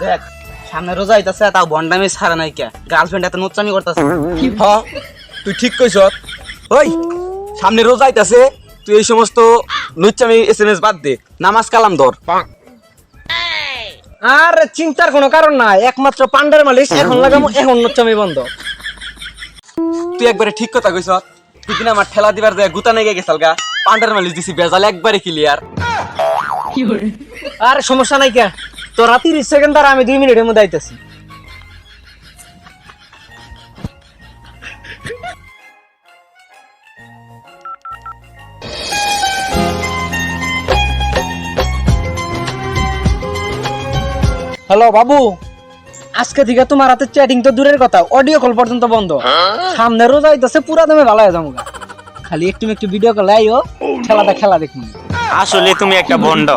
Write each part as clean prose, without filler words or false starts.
দেখ সামনে রোজা আইতাছে তাও বন্ডামি ছাড়া নাই কে গার্লফ্রেন্ড এত নোচ্চামি করতেছে। হ্যাঁ তুই ঠিক কইছ। ওই সামনে রোজা আইতাছে, তুই এই সমস্ত লুচ্চামি SMS বাদ দে, নামাজ কালাম ধর। আর চিন্তার কোনো কারণ নাই, একমাত্র পান্ডার মালিশ এখন লাগামো, এখন নোচ্চামি বন্ধ। তুই একবারে ঠিক কথা কইছ। তুই কিনা আমার ঠেলা দিবার যায় গুতা নেগে গেছাল গা, পান্ডার মালিশ দিছি বেজাল একবারে ক্লিয়ার। আর সমস্যা নাই কে, তোরা 30 সেকেন্ড আর আমি 2 মিনিটের মধ্যে আইতাছি। হ্যালো বাবু, আজকে থেকে তোমার হাতে চ্যাটিং তো দূরের কথা, অডিও কল পর্যন্ত বন্ধ। সামনে রোজা আইতাছে, পুরা দমে ভালো হয়ে যাবো। খালি একটু ভিডিও কল আইও, খেলা দেখুন। আসলে তুমি একটা ভন্ড,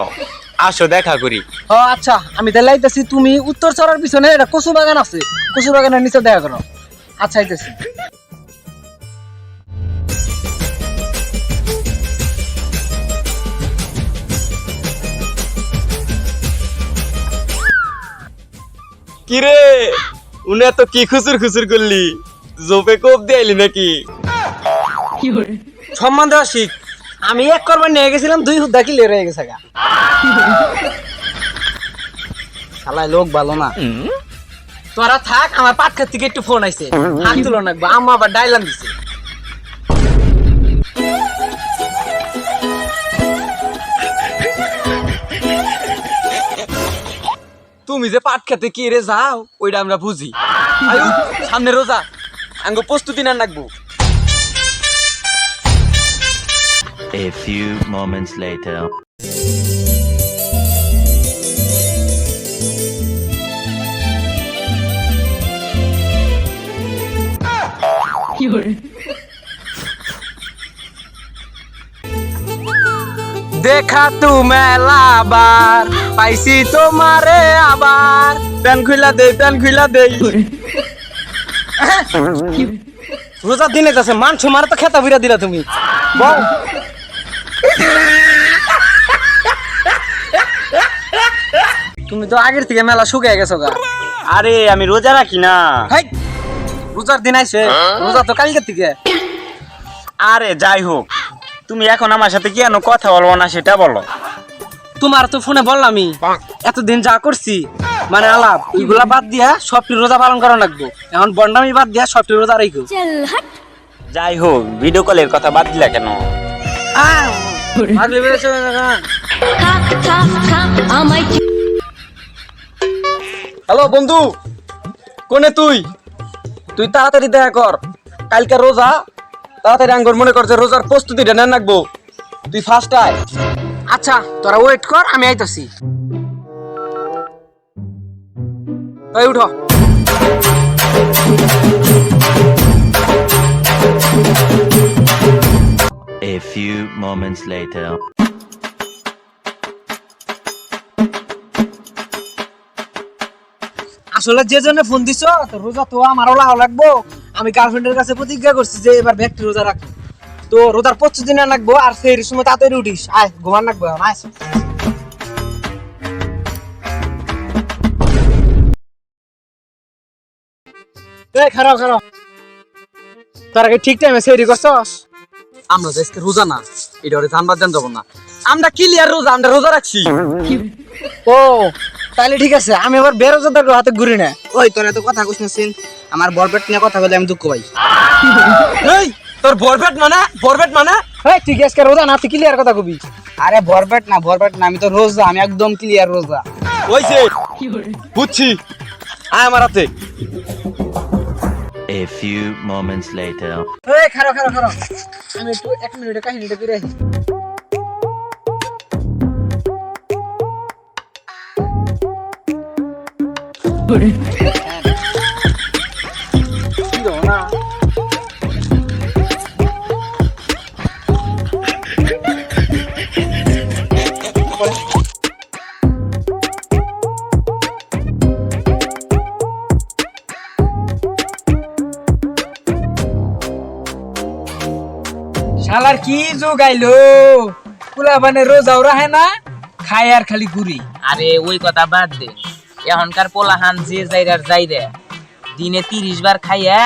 আসো দেখা করি। ও আচ্ছা, আমি তাহলে আইতাছি। তুমি উত্তর চড়ার পিছনে একটা কচু বাগান আছে, কচু বাগানের নিচে দেখা করো। আচ্ছা আইতাছি। কিরে উনি এত কি খুচুর খুচুর করলি, জোপে কোপ দিয়ে নাকি? সম্মান দেওয়া শিখ। আমি এক করবার নিয়ে গেছিলাম, 2 হুদ্দা কিলে রয়ে গেছে গা। শালায় লোক ভালো না। তোরা থাক, আমার পাটখার থেকে একটু ফোন আইছে, হাত তুলো না, আম্মা আবার ডাইলাম দিছে। তুমি যে পাট খেতে কি রে যাও ওইটা আমরা বুঝি। আয়ু সামনে রোজা, আঙ্গ প্রস্তুতি না রাখবো। A few moments later. দেখা তু মেলাবার পাইছি তোমারে আবার, প্যান খুইলা দেই প্যান খুইলা দেই। রোজার দিনে যাচ্ছে, মাংস মারা তো খেতা বিরা দিলা তুমি। বল তুমি তো আগের থেকে মেলা শুকিয়ে গেছো গা। আরে আমি রোজা রাখি না। হাই, রোজার দিন আইছে, রোজা তো কালকের থেকে। আরে যাই হোক, তুমি এখন আমার সাথে কেন কথা বলবো না সেটা বলো। তোমার তো ফোনে বললামই, এতদিন যা করছি মানে আলাপ, ওইগুলা বাদ দিয়া সবটি রোজা পালন করা লাগবো। এখন বন্ডামি বাদ দিয়া সবটি রোজা রাখো। যাই হোক, ভিডিও কলের কথা বাদ দিলা কেন? হ্যালো বন্ধু, কোনে তুই? তুই তাড়াতাড়ি দেখা কর, কালকে রোজা। তাড়াতাড়ি আঙ্গর মনে কর যে রোজার প্রস্তুতিটা নেন রাখবো। তুই ফার্স্ট আয়। আচ্ছা তোরা ওয়েট কর, আমি আইতাছি। এই উঠো। A few moments later. আসলে যে জন্য ফোন দিছো, তো রোজা তো আমারও লাগবো। আমি গার্লফ্রেন্ডের কাছে প্রতিজ্ঞা করছি যে এবার ব্যক্তি রোজা রাখবো। তো রোজার 25 দিন রাখবো, আর সেই সময় তাড়াতাড়ি উঠিস। আয় ঘুমান রাখবো। আয় খারাপ তোর আগে ঠিক টাইমে সেরি করছস। আমরা তো আজকে রোজা না, এটা ওরে জানবার জান যাবো না। আমরা ক্লিয়ার রোজা, আমরা রোজা রাখছি। ও তাহলে ঠিক আছে, আমি আবার বেরোজাদার হাতে ঘুরি না। ওই তোর এত কথা কইছ না সিন, আমার বরপেট নিয়ে কথা বলে আমি দুঃখ পাই। এই তোর বরপেট মানে এই তুই আজকে রোজা না, তুই ক্লিয়ার কথা কবি। আরে বরপেট না, আমি তো রোজা, আমি একদম ক্লিয়ার রোজা। ওইছে বুঝছি, আয় আমার হাতে। A few moments later. এই খারাপ আমি একটু 1 মিনিটে কাহিনীটা করে আসি। শালার কি যোগাইলো, কুলা বানে রোজাও রাহে না, খায় আর খালি ঘুরি। আরে ওই কথা বাদ দে, এখনকার পোলাহান যে যাইরার যাইরে দিনে 30 বার খাইয়া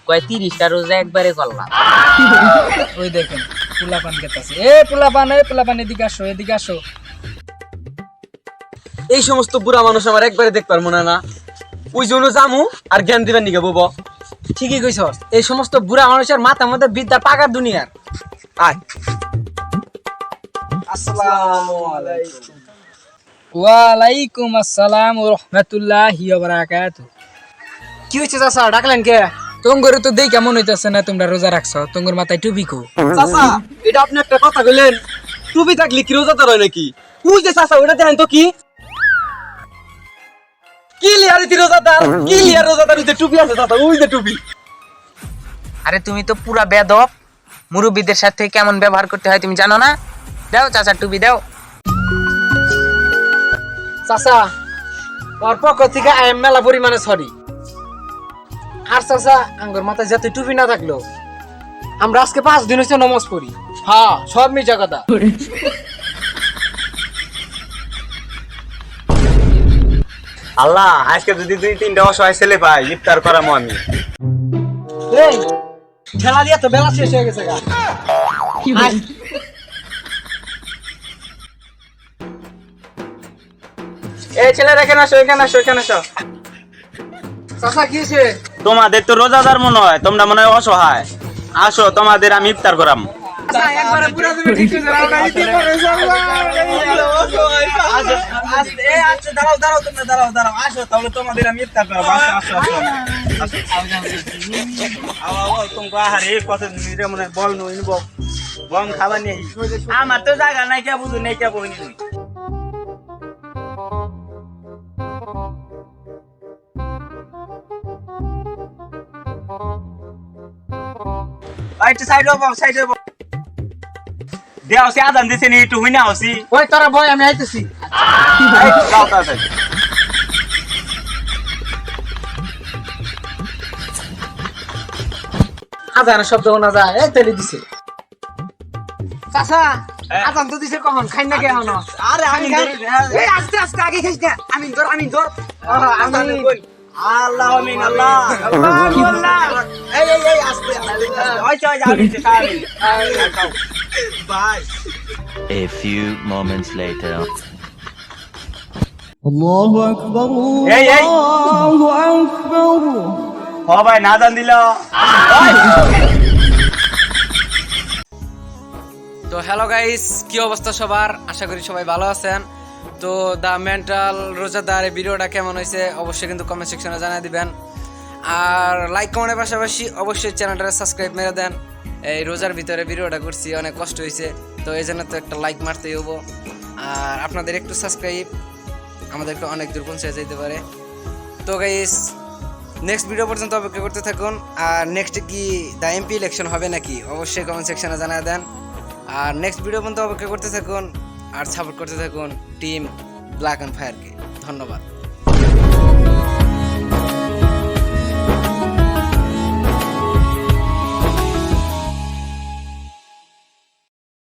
কয় 30টা রোজা একবারে করলাম। ওই দেখেন পোলাপান খেতাছে। পোলাপান এদিকে আসো। এই সমস্ত বুড়া মানুষ আমার একবারে দেখবার মনে না। ওই জন্য জামু আর জ্ঞান দিবেন নিকে বব। ঠিকই কইছস, এই সমস্ত বুড়া মানুষের মাথার মধ্যে বিদ্যার পাকার দুনিয়ার। আয়। আসসালামু আলাইকুম। ওয়ালাইকুম আসসালাম ওয়া রাহমাতুল্লাহি ওয়া বারাকাতুহু। কি হইছে চাচা, ডাকলেন কে? তোমগর তো দেই কেমন হইতাছে না তোমরা রোজা রাখছো, তোমগর মাথায় টুপি কো। চাচা এটা আপনি একটা কথা কইলেন, টুপি থাকলে কি রোজাদার হয় নাকি? ওই যে চাচা ওটা দেখেন তো কি রোজাদার ওই যে টুপি আছে চাচা, ওই যে টুপি। আরে তুমি তো পুরা বেদব, মুরব্বীদের সাথে কেমন ব্যবহার করতে হয় তুমি জানো না? দাও চাচা টুপি দাও। চাচা ওর পক্ষ থেকে আই এম মেলা পরিমাণে সরি। আর চাচা আঙ্গর মাথায় যাতে টুপি না থাকলো, আমরা আজকে 5 দিন হচ্ছে নামাজ পড়ি। হ্যাঁ সব মিছা কথা। আল্লাহ আজকে যদি 2-3টা অসহায় ছেলে পাই ইফতার করামো আমি। এই খেলা দিয়ে তো বেলা শেষ হয়ে গেছে গা। আয়। এই ছেলেরা এখানে আসো। চাচা কি হইছে? তোমাদের তো রোজাদার মনে হয়, তোমরা মনে হয় অসহায়। আসো তোমাদের আমি ইফতার করাম। চাচা একবারে পুরো তুমি ঠিক করে দাও না, ইতি করে দাঁড়াও আসো তাহলে তোমাদের আমি ইফতার করাবো। আসো তোমাকে আহারে কত মিনিটে মনে বল নই বম খাবার নেই, আমার তো জায়গা নাই কে বুঝু নেই কে বই নি। সাইড দেওয়া আদান দিছে নি একটু হুইনা হসি। ওই তোরা বয় আমি আইতেছি। আজানের শব্দ শোনা যায়, এই তেলি দিছে। চাচা আজান তো দিছে কখন, খাই না কে এখনো? আরে আমি এই আস্তে আস্তে আগে খাইস না। আমি ধর আমি আল্লাহ আমিন আল্লাহ এই আস্তে ওই চল যাবি by. A few moments later. এই হ ভাই না জান দিল। তো হ্যালো গাইস, কি অবস্থা সবার? আশা করি সবাই ভালো আছেন। তো দা মেন্টাল রোজাদার এই ভিডিওটা কেমন হয়েছে অবশ্যই কিন্তু কমেন্ট সেকশনে জানিয়ে দিবেন। আর লাইক কমেন্টের পাশাপাশি অবশ্যই চ্যানেলটা সাবস্ক্রাইব মেরে দেন। এই রোজার ভিতরে ভিডিওটা করছি, অনেক কষ্ট হয়েছে, তো এই জন্য তো একটা লাইক মারতেই হবো। আর আপনাদের একটু সাবস্ক্রাইব আমাদেরকে অনেক দূর পৌঁছে যেতে পারে। তো গাইস নেক্সট ভিডিও পর্যন্ত অপেক্ষা করতে থাকুন। আর নেক্সট কি দা এমপি ইলেকশন হবে নাকি অবশ্যই কমেন্ট সেকশনে জানিয়ে দেন। আর নেক্সট ভিডিও পর্যন্ত অপেক্ষা করতে থাকুন আর সাপোর্ট করতে থাকুন টিম ব্ল্যাক অ্যান্ড ফায়ারকে। ধন্যবাদ।